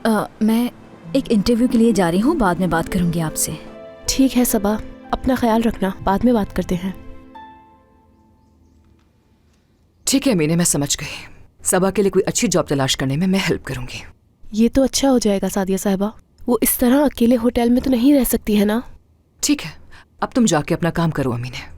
मैं एक इंटरव्यू के लिए जा रही हूँ, बाद में बात करूँगी आपसे। ठीक है सबा, अपना ख्याल रखना, बाद में बात करते हैं। ठीक है मीने, मैं समझ गई। सबा के लिए कोई अच्छी जॉब तलाश करने में मैं हेल्प करूंगी। ये तो अच्छा हो जाएगा सादिया साहिबा, वो इस तरह अकेले होटल में तो नहीं रह सकती है ना। ठीक है, अब तुम जाके अपना काम करो अमीने।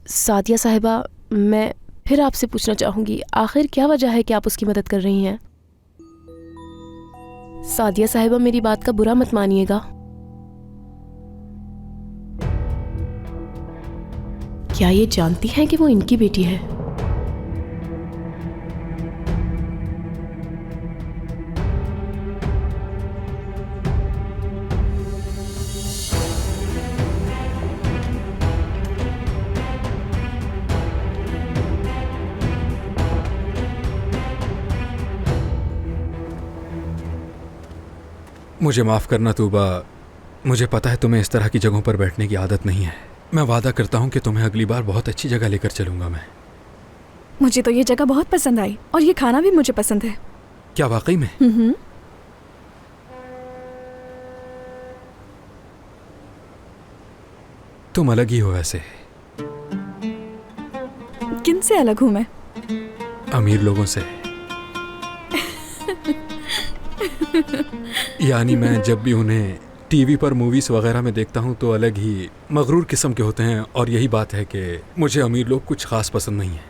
सादिया साहिबा, मैं फिर आपसे पूछना चाहूँगी, आखिर क्या वजह है कि आप उसकी मदद कर रही हैं? सादिया साहिबा, मेरी बात का बुरा मत मानिएगा। क्या ये जानती हैं कि वो इनकी बेटी है? मुझे माफ़ करना तूबा, मुझे पता है तुम्हें इस तरह की जगहों पर बैठने की आदत नहीं है। मैं वादा करता हूँ कि तुम्हें अगली बार बहुत अच्छी जगह लेकर चलूँगा मैं। मुझे तो ये जगह बहुत पसंद आई और ये खाना भी मुझे पसंद है। क्या वाकई में? तुम अलग ही हो ऐसे। किन से अलग हूँ मैं? अमीर लोगों से। यानी मैं जब भी उन्हें टीवी पर मूवीज वगैरह में देखता हूँ तो अलग ही मगरूर किस्म के होते हैं, और यही बात है कि मुझे अमीर लोग कुछ खास पसंद नहीं है।